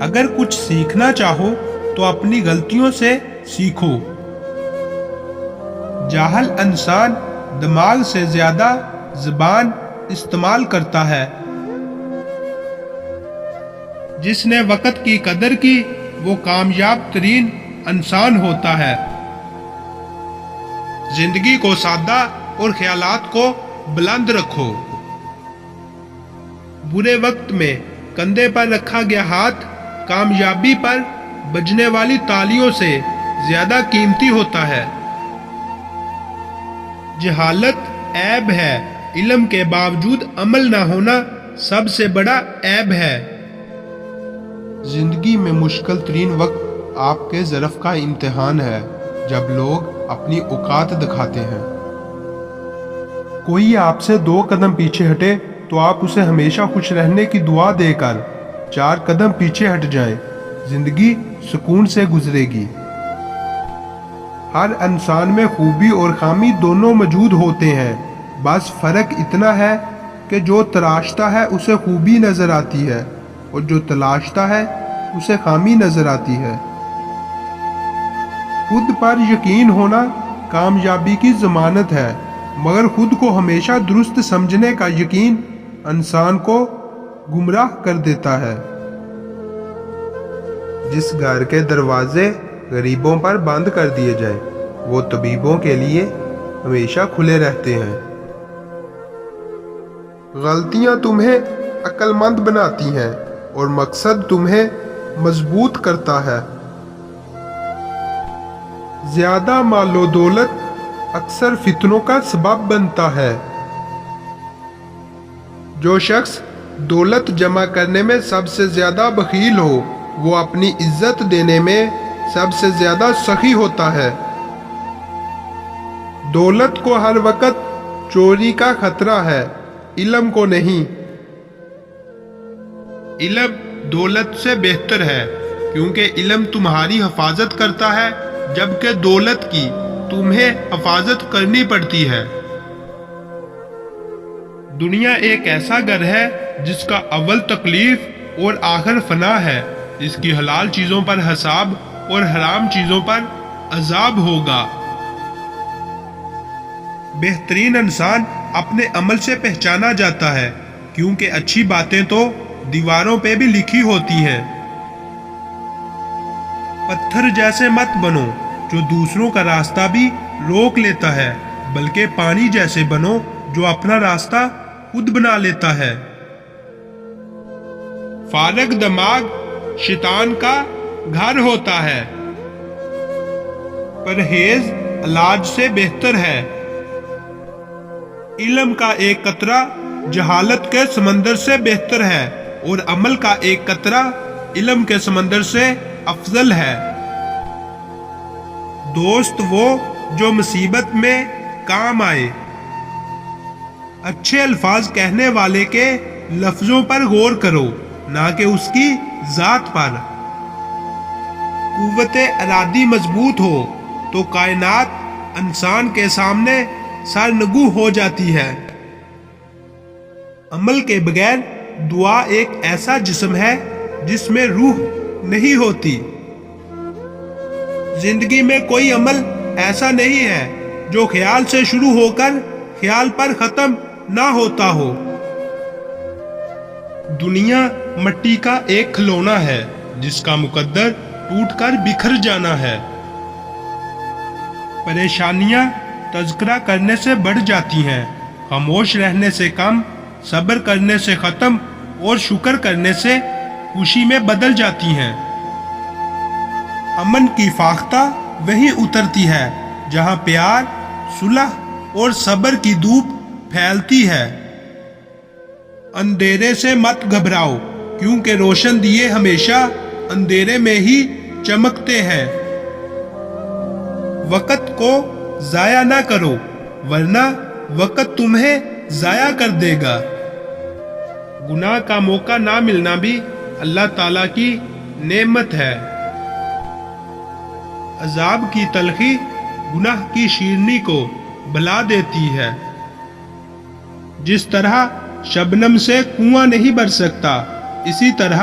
اگر کچھ سیکھنا چاہو تو اپنی غلطیوں سے سیکھو۔ جاہل انسان دماغ سے زیادہ زبان استعمال کرتا ہے۔ جس نے وقت کی قدر کی وہ کامیاب ترین انسان ہوتا ہے۔ زندگی کو سادہ اور خیالات کو بلند رکھو۔ برے وقت میں کندھے پر رکھا گیا ہاتھ کامیابی پر بجنے والی تالیوں سے زیادہ قیمتی ہوتا ہے۔ جہالت عیب ہے، علم کے باوجود عمل نہ ہونا سب سے بڑا عیب ہے۔ زندگی میں مشکل ترین وقت آپ کے ظرف کا امتحان ہے، جب لوگ اپنی اوقات دکھاتے ہیں۔ کوئی آپ سے 2 قدم پیچھے ہٹے تو آپ اسے ہمیشہ خوش رہنے کی دعا دے کر 4 قدم پیچھے ہٹ جائیں۔ زندگی سکون سے گزرے گی۔ ہر انسان میں خوبی اور خامی دونوں موجود ہوتے ہیں، بس فرق اتنا ہے کہ جو تراشتا ہے اسے خوبی نظر آتی ہے اور جو تلاشتا ہے اسے خامی نظر آتی ہے۔ خود پر یقین ہونا کامیابی کی ضمانت ہے، مگر خود کو ہمیشہ درست سمجھنے کا یقین انسان کو گمراہ کر دیتا ہے۔ جس گھر کے دروازے غریبوں پر بند کر دیے جائیں وہ طبیبوں کے لیے ہمیشہ کھلے رہتے ہیں۔ غلطیاں تمہیں عقل مند بناتی ہیں اور مقصد تمہیں مضبوط کرتا ہے۔ زیادہ مال و دولت اکثر فتنوں کا سبب بنتا ہے۔ جو شخص دولت جمع کرنے میں سب سے زیادہ بخیل ہو وہ اپنی عزت دینے میں سب سے زیادہ سخی ہوتا ہے۔ دولت کو ہر وقت چوری کا خطرہ ہے، علم کو نہیں۔ علم دولت سے بہتر ہے کیونکہ علم تمہاری حفاظت کرتا ہے جبکہ دولت کی تمہیں حفاظت کرنی پڑتی ہے۔ دنیا ایک ایسا گھر ہے جس کا اول تکلیف اور آخر فنا ہے۔ اس کی حلال چیزوں پر حساب اور حرام چیزوں پر عذاب ہوگا۔ بہترین انسان اپنے عمل سے پہچانا جاتا ہے کیونکہ اچھی باتیں تو دیواروں پہ بھی لکھی ہوتی ہیں۔ پتھر جیسے مت بنو جو دوسروں کا راستہ بھی روک لیتا ہے، بلکہ پانی جیسے بنو جو اپنا راستہ خود بنا لیتا ہے۔ فارغ دماغ شیطان کا گھر ہوتا ہے۔ پرہیز علاج سے بہتر ہے۔ علم کا ایک قطرہ جہالت کے سمندر سے بہتر ہے اور عمل کا ایک قطرہ علم کے سمندر سے افضل ہے۔ دوست وہ جو مصیبت میں کام آئے۔ اچھے الفاظ کہنے والے کے لفظوں پر غور کرو نہ کہ اس کی ذات پر۔ قوت ارادی مضبوط ہو تو کائنات انسان کے سامنے سرنگو ہو جاتی ہے۔ عمل کے بغیر دعا ایک ایسا جسم ہے جس میں روح نہیں ہوتی۔ زندگی میں کوئی عمل ایسا نہیں ہے جو خیال سے شروع ہو کر خیال پر ختم نہ ہوتا ہو۔ دنیا مٹی کا ایک کھلونا ہے جس کا مقدر ٹوٹ کر بکھر جانا ہے۔ پریشانیاں تذکرہ کرنے سے بڑھ جاتی ہیں، خاموش رہنے سے کم، صبر کرنے سے ختم اور شکر کرنے سے خوشی میں بدل جاتی ہیں۔ امن کی فاختہ وہیں اترتی ہے جہاں پیار، صلح اور صبر کی دھوپ پھیلتی ہے۔ اندھیرے سے مت گھبراؤ کیونکہ روشن دیے ہمیشہ اندھیرے میں ہی چمکتے ہیں۔ وقت کو ضائع نہ کرو ورنہ وقت تمہیں ضائع کر دے گا۔ گناہ کا موقع نہ ملنا بھی اللہ تعالیٰ کی نعمت ہے۔ عذاب کی تلخی گناہ کی شیرنی کو بلا دیتی ہے۔ جس طرح شبنم سے کنواں نہیں بھر سکتا، اسی طرح